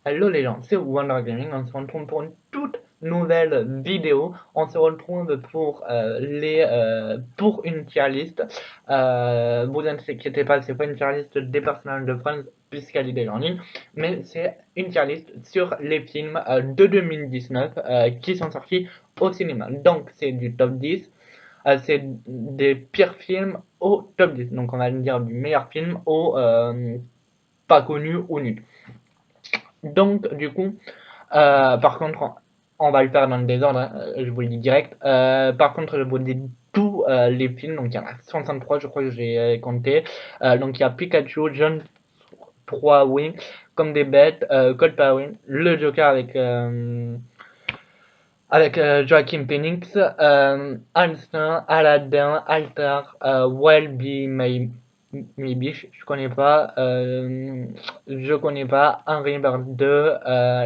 Hello les gens, c'est Wonder Gaming, on se retrouve pour une toute nouvelle vidéo. On se retrouve pour une tier list. Vous inquiétez pas, c'est pas une tier list des personnages de Friends puisqu'elle est déjà en ligne, mais c'est une tier list sur les films de 2019 qui sont sortis au cinéma. Donc c'est du top 10, c'est des pires films au top 10. Donc on va dire du meilleur film au pas connu ou nul. Donc, du coup, par contre, on va le faire dans le désordre, hein, je vous le dis direct. Par contre, je vous dis tous les films, donc il y en a 63, je crois que j'ai compté. Donc, il y a Pikachu, John 3 Wing, Comme des bêtes, Cold Power, le Joker avec Joaquin Phoenix, Einstein, Aladdin, Altar, Wild Be Maybe, je connais pas, je connais pas, Henry Bird 2,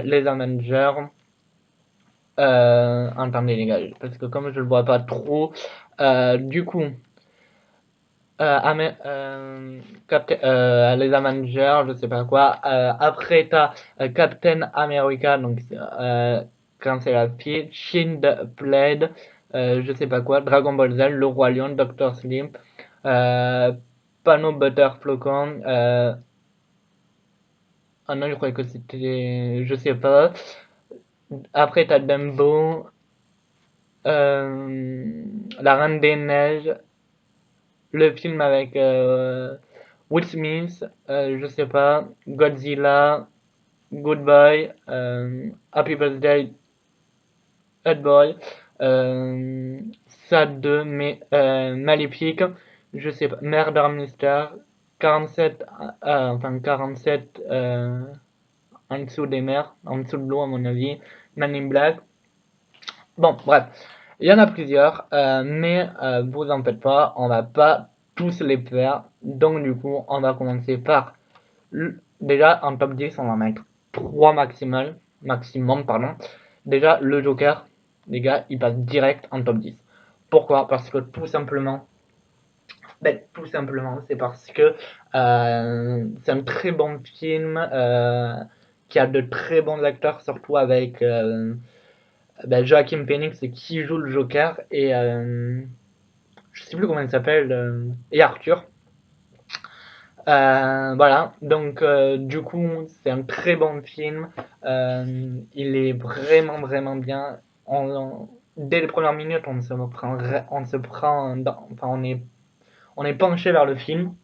Les Avengers, attendez les gars, parce que comme je le vois pas trop, du coup, les Avengers, je sais pas quoi. Après, t'as Captain America, donc quand c'est la fille, Shield Blade, je sais pas quoi, Dragon Ball Z, Le Roi Lion, Doctor Slim, euh, Pano Butter Flocon, ah non, je croyais que c'était, je sais pas. Après, t'as Dumbo, La Reine des Neiges, le film avec Will Smith, je sais pas, Godzilla, Goodbye, Happy Birthday, Hot Boy, Sad 2, mais, Maléfique, je sais pas, Murder Mystery, 47, enfin 47 en dessous des mers, en dessous de l'eau à mon avis, Man in Black. Bon, bref, il y en a plusieurs, mais vous en faites pas, on va pas tous les faire. Donc du coup, on va commencer par déjà en top 10, on va mettre 3 maximum, pardon. Déjà le Joker, les gars, il passe direct en top 10. Pourquoi? Parce que tout simplement, c'est parce que c'est un très bon film qui a de très bons acteurs, surtout avec Joaquin Phoenix qui joue le Joker et je sais plus comment il s'appelle et Arthur. Voilà, donc du coup c'est un très bon film. Il est vraiment bien. Dès les premières minutes, enfin on est penché vers le film.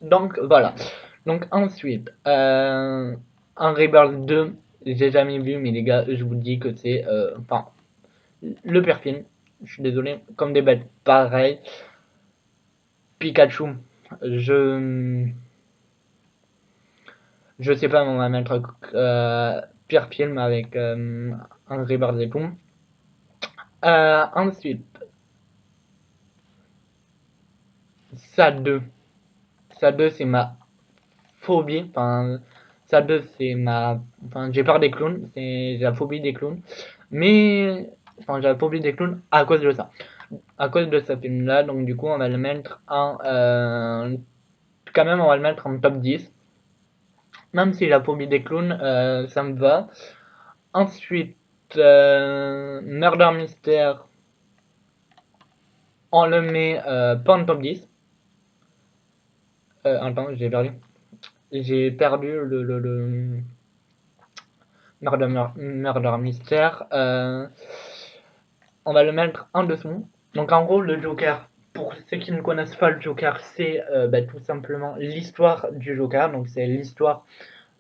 Donc voilà. Donc ensuite, Angry Birds 2, j'ai jamais vu, mais les gars, je vous dis que c'est, enfin, le pire film. Je suis désolé, comme des bêtes, pareil. Pikachu, je, je sais pas, on va mettre pire film avec Angry Birds et tout. Ensuite, ça 2. Ça 2, c'est ma phobie. Enfin, ça 2, c'est ma. Enfin, j'ai peur des clowns. C'est la phobie des clowns. Mais. Enfin, j'ai la phobie des clowns à cause de ça. À cause de ce film-là. Donc, du coup, on va le mettre en. Quand même, on va le mettre en top 10. Même si la phobie des clowns, ça me va. Ensuite, Murder Mystère, on le met pas en top 10. Attends, j'ai perdu. J'ai perdu le Murder Mystère. On va le mettre en dessous. Donc en gros, le Joker, pour ceux qui ne connaissent pas le Joker, c'est tout simplement l'histoire du Joker. Donc c'est l'histoire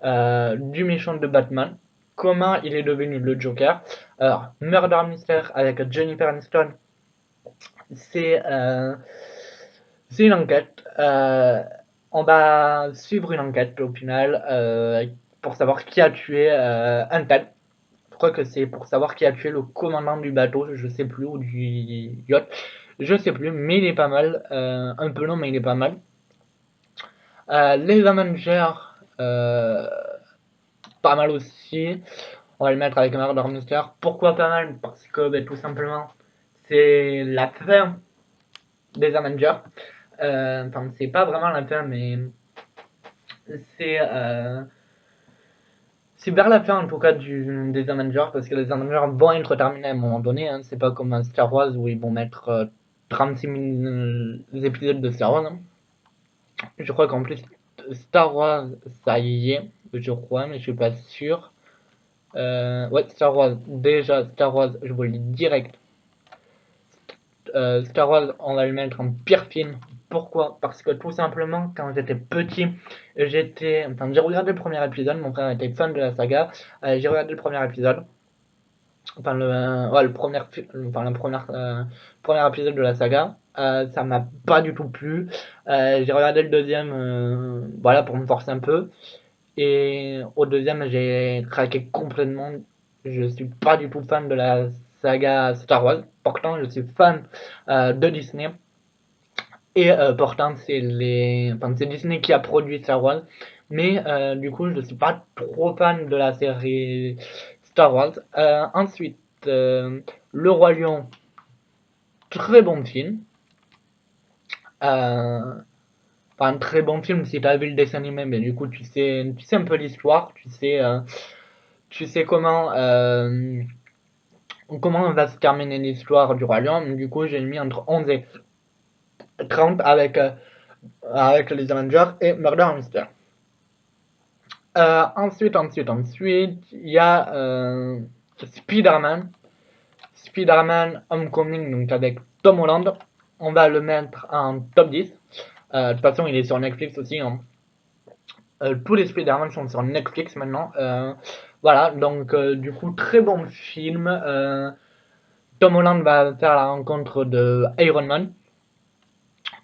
du méchant de Batman. Comment il est devenu le Joker. Alors, Murder Mystère avec Jennifer Aniston, c'est c'est une enquête. On va suivre une enquête au final pour savoir qui a tué un tel. Je crois que c'est pour savoir qui a tué le commandant du bateau, je sais plus, ou du yacht. Je sais plus, mais il est pas mal. Un peu long, mais il est pas mal. Les Avengers, euh, pas mal aussi. On va le mettre avec Murder Mystery. Pourquoi pas mal? Parce que tout simplement, c'est la fin des Avengers. Enfin, c'est pas vraiment la fin, mais c'est c'est vers la fin en tout cas des Avengers, parce que les Avengers vont être terminés à un moment donné, hein. C'est pas comme un Star Wars où ils vont mettre 36 000 épisodes de Star Wars, hein. Je crois qu'en plus Star Wars, ça y est, je crois, mais je suis pas sûr. Ouais, Star Wars, déjà Star Wars, je vous le dis direct. Star Wars, on va le mettre en pire film. Pourquoi? Parce que tout simplement, quand j'étais petit, j'ai regardé le premier épisode, mon frère était fan de la saga, j'ai regardé le premier épisode, enfin ouais, premier épisode de la saga, ça m'a pas du tout plu. J'ai regardé le deuxième, voilà, pour me forcer un peu, et au deuxième, j'ai craqué complètement. Je suis pas du tout fan de la saga Star Wars. Pourtant, je suis fan de Disney. Et pourtant, c'est Disney qui a produit Star Wars. Mais du coup, je suis pas trop fan de la série Star Wars. Ensuite, Le Roi Lion, très bon film. Euh, Enfin, un très bon film si tu as vu le dessin animé, mais du coup, tu sais un peu l'histoire, tu sais comment va se terminer l'histoire du Roi Lion. Du coup, j'ai mis entre 11 et 30 avec les Avengers et Murder Mystery. Ensuite, il y a Spider-Man. Spider-Man Homecoming, donc avec Tom Holland. On va le mettre en top 10. De toute façon, il est sur Netflix aussi, hein. Tous les Spider-Man sont sur Netflix maintenant. Voilà, donc du coup, très bon film. Tom Holland va faire la rencontre de Iron Man.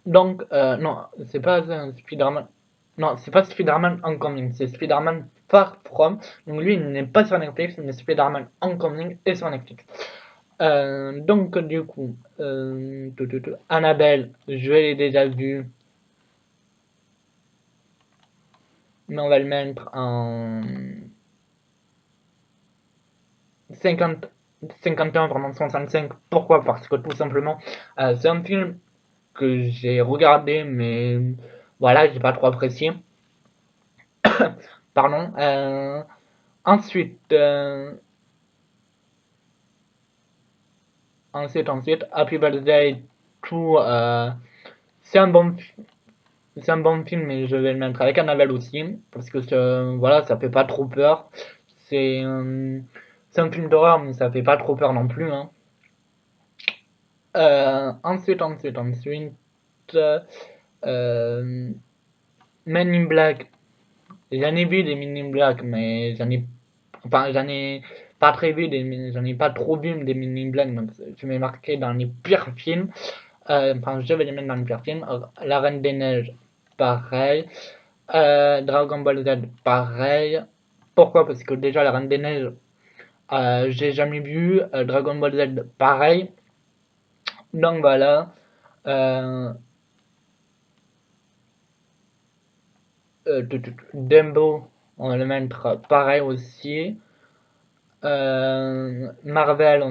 Donc, non, c'est pas Spider-Man. Non, c'est pas Spider-Man Homecoming, c'est Spider-Man Far From. Donc lui, il n'est pas sur Netflix, mais Spider-Man Homecoming est sur Netflix. Donc du coup, Annabelle, je l'ai déjà vu, mais on va le mettre en 50, 51, vraiment 65. Pourquoi? Parce que tout simplement, c'est un film que j'ai regardé, mais voilà, j'ai pas trop apprécié. Pardon. Ensuite, Happy Birthday to. C'est un bon, c'est un bon film, mais je vais le mettre avec Annabelle aussi, parce que voilà, ça fait pas trop peur. C'est c'est un film d'horreur, mais ça fait pas trop peur non plus, hein. Ensuite, euh, Men in Black. J'en ai vu des Men in Black, mais j'en ai pas très vu j'en ai pas trop vu des Men in Black, donc je m'ai marqué dans les pires films. Enfin, je vais les mettre dans les pires films. La Reine des Neiges, pareil. Dragon Ball Z, pareil. Pourquoi? Parce que déjà, La Reine des Neiges, j'ai jamais vu. Dragon Ball Z, pareil. Donc voilà. Euh, Dumbo, on va le mettre pareil aussi. Marvel,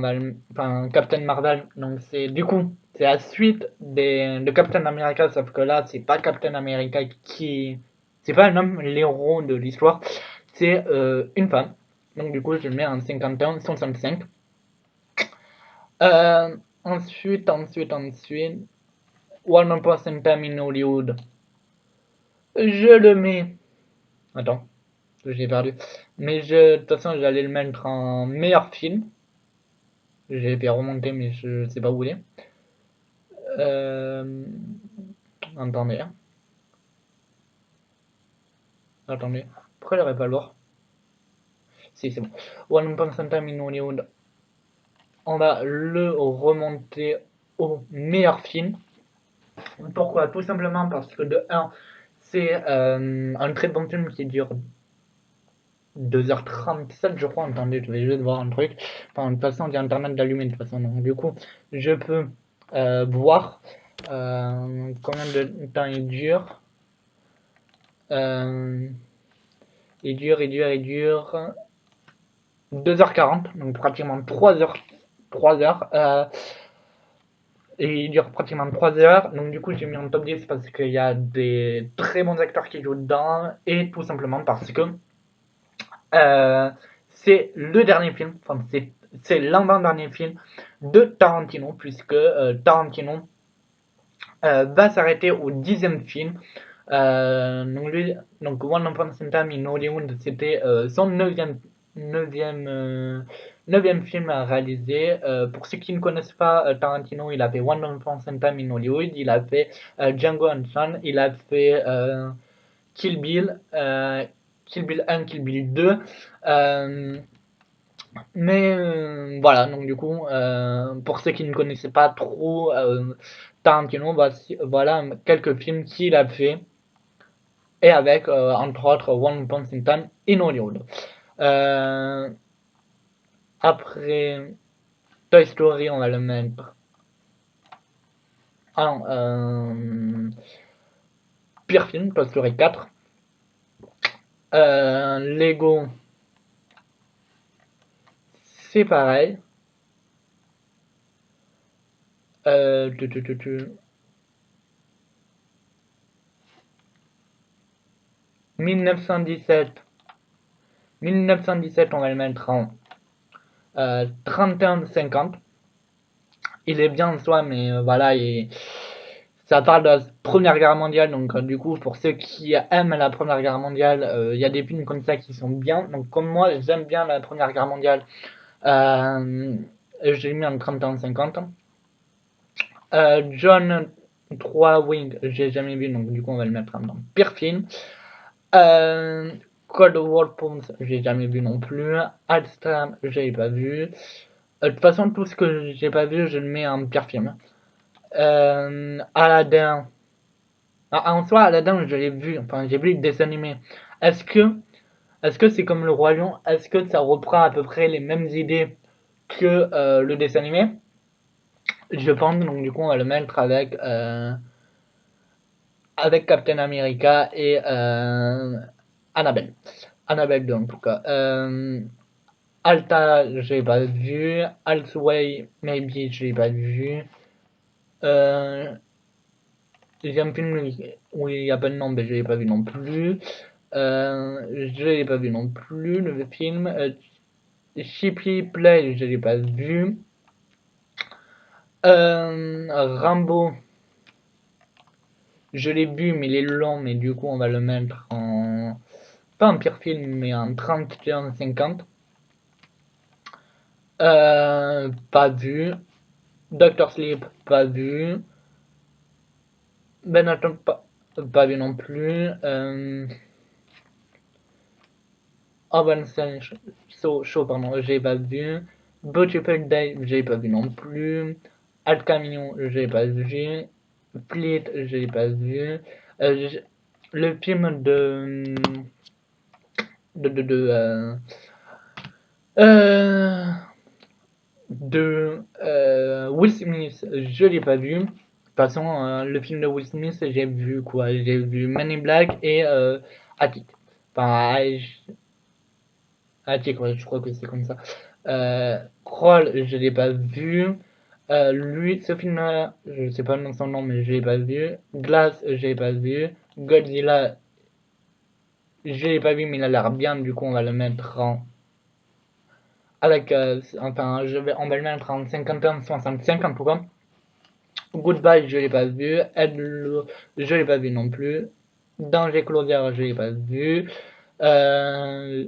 enfin Captain Marvel, donc c'est du coup c'est la suite de Captain America, sauf que là c'est pas Captain America c'est pas un homme l'héros de l'histoire, c'est une femme. Donc du coup je le mets en 51, 65. Ensuite, One Person Time in Hollywood, je le mets. Attends, j'ai perdu. Mais de toute façon j'allais le mettre en meilleur film. J'ai fait remonter, mais je sais pas où il est. Euh... Attendez, hein. Attendez. Pourquoi j'aurais pas le voir? Si, c'est bon. One Punch Time in Hollywood. On va le remonter au meilleur film. Pourquoi? Tout simplement parce que de 1, c'est un très bon film qui dure 2h37, je crois. Attendez, je vais juste voir un truc. Enfin, de toute façon, j'ai internet d'allumer de toute façon. Donc, du coup, je peux voir combien de temps il dure. Euh, il dure 2h40, donc pratiquement 3 heures. 3 heures. Et il dure pratiquement 3 heures. Donc du coup, j'ai mis en top 10 parce qu'il y a des très bons acteurs qui jouent dedans. Et tout simplement parce que C'est le dernier film, enfin c'est l'avant-dernier film de Tarantino, puisque Tarantino va s'arrêter au 10e film. Donc One Upon a Time in Hollywood, c'était son neuvième film à réaliser. Pour ceux qui ne connaissent pas Tarantino, il a fait One Upon a Time in Hollywood, il a fait Django Unchained, il a fait Kill Bill, Kill Bill 1, Kill Bill 2. Mais voilà, donc du coup, pour ceux qui ne connaissaient pas trop Tarantino, voilà quelques films qu'il a fait, et avec entre autres One Punch Man in Hollywood. Euh, Après Toy Story, on va le mettre en pire film, Toy Story 4. Lego, c'est pareil. Euh, tu, tu, tu, tu. 1917. 1917, on va le mettre en 31-50. Il est bien en soi, mais voilà, ça parle de la Première Guerre mondiale, donc du coup, pour ceux qui aiment la Première Guerre mondiale, il y a des films comme ça qui sont bien. Donc comme moi, j'aime bien la Première Guerre mondiale, euh, j'ai mis en 31-50. John 3 Wing, j'ai jamais vu, donc du coup, on va le mettre en pire film. Euh, Cold War Pumps, j'ai jamais vu non plus. Alstom, j'ai pas vu. De toute façon, tout ce que j'ai pas vu, je le mets en pire film. Aladdin. En soi, Aladdin, je l'ai vu. Enfin, j'ai vu le dessin animé. Est-ce que, est-ce que c'est comme le Roi Lion? Est-ce que ça reprend à peu près les mêmes idées que le dessin animé? Je pense, donc du coup, on va le mettre avec Captain America et Annabelle. Annabelle 2 en tout cas. Alta, j'ai pas vu. Altway, maybe, j'ai pas vu. Euh, j'ai un film où il y a pas de nom, mais je l'ai pas vu non plus. Je l'ai pas vu non plus, le film. Shippy Play, je l'ai pas vu. Rambo, je l'ai vu, mais il est long, mais du coup, on va le mettre en. Pas en pire film, mais en 31-50. Pas vu. Doctor Sleep, pas vu. Benetton, pas vu non plus. Urban Show, pardon, j'ai pas vu. Beautiful Day, j'ai pas vu non plus. Alt Camion, j'ai pas vu. Fleet, j'ai pas vu. Le film euh, Will Smith, je l'ai pas vu. De toute façon, le film de Will Smith, j'ai vu quoi? J'ai vu Men in Black et Attic. Enfin, Attic, ouais, je crois que c'est comme ça. Kroll, je l'ai pas vu. Lui, ce film-là, je sais pas le nom de son nom, mais je l'ai pas vu. Glass, je l'ai pas vu. Godzilla, je l'ai pas vu, mais il a l'air bien, du coup, on va le mettre en. Avec, enfin, on va le mettre en 51-65 en tout cas. Goodbye, je l'ai pas vu. Hello, je l'ai pas vu non plus. Danger Claudia, je l'ai pas vu. Euh,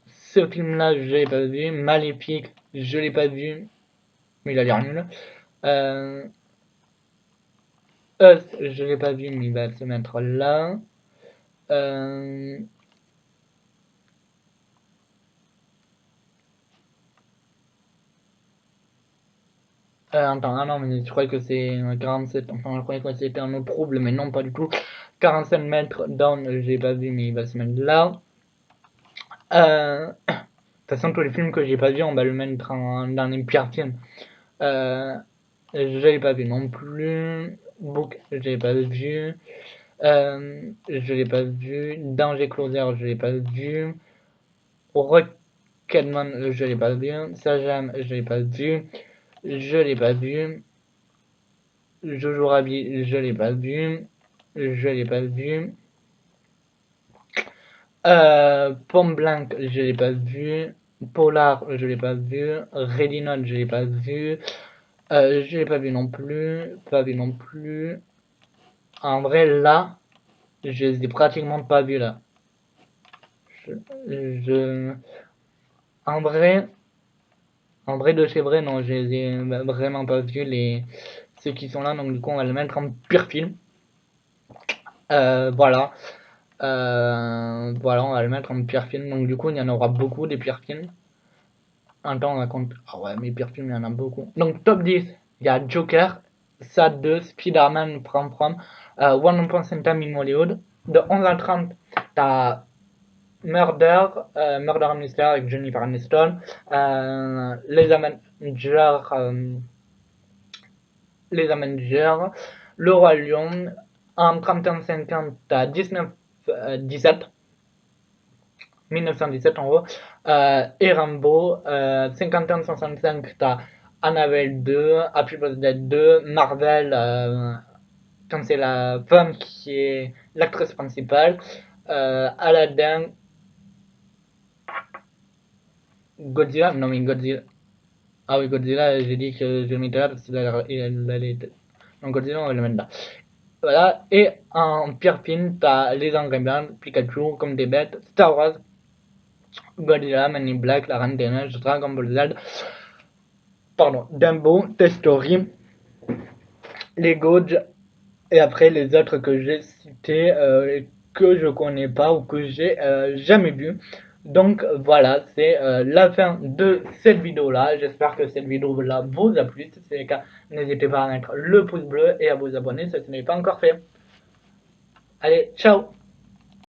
Ce film-là, je l'ai pas vu. Maléfique, je l'ai pas vu. Mais il a l'air nul. Euh, Us, je l'ai pas vu, mais il va se mettre là. Euh, Attends, ah non, mais je croyais que c'est 47. Enfin, je croyais que c'était un autre trouble, mais non, pas du tout. 45 mètres down, j'ai pas vu, mais il va se mettre là. De toute façon, tous les films que j'ai pas vu, on va le mettre dans les pires films. Euh, je l'ai pas vu non plus. Book, je l'ai pas vu. Je l'ai pas vu. Danger Closer, je l'ai pas vu. Rocketman, je l'ai pas vu. Sajam, je l'ai pas vu. Je l'ai pas vu. Jojo Rabbit, je l'ai pas vu. Je l'ai pas vu. Pomme Blank, je l'ai pas vu. Polar, je l'ai pas vu. Redinot, je l'ai pas vu. Je l'ai pas vu non plus. Pas vu non plus. En vrai, là, je les ai pratiquement pas vus là. Je, je... En vrai, de chez vrai, non, je les ai vraiment pas vus ceux qui sont là. Donc du coup, on va le mettre en pire film. Voilà. Voilà, on va le mettre en pire film. Donc du coup, il y en aura beaucoup des pires films. Un temps, on raconte. Ah ouais, mais pire film, il y en a beaucoup. Donc, top 10, il y a Joker, Sad 2, Spider-Man, From From, One Point Time in Hollywood. De 11 à 30, t'as Murder, Murder Mystery avec Jennifer Aniston, les Avengers, Le Roi Lion. En 31-50, t'as 17 1917 en gros, et Rambo, 51-65, t'as Annabelle 2, Happy Birthday 2, Marvel, quand c'est la femme qui est l'actrice principale, Aladdin, Godzilla, non mais Godzilla, ah oui Godzilla, j'ai dit que je le mettais là parce qu'il allait, donc Godzilla on va le mettre là. Voilà, et en pire film, t'as Les Ingrédients, Pikachu, Comme des bêtes, Star Wars, Godzilla, Man in Black, La Reine des Neiges, Dragon Ball Z, pardon, Dumbo, Toy Story, les Gods, et après les autres que j'ai cités, que je connais pas ou que j'ai jamais vu. Donc voilà, c'est la fin de cette vidéo là. J'espère que cette vidéo là vous a plu. Si c'est le cas, n'hésitez pas à mettre le pouce bleu et à vous abonner si ce n'est pas encore fait. Allez, ciao!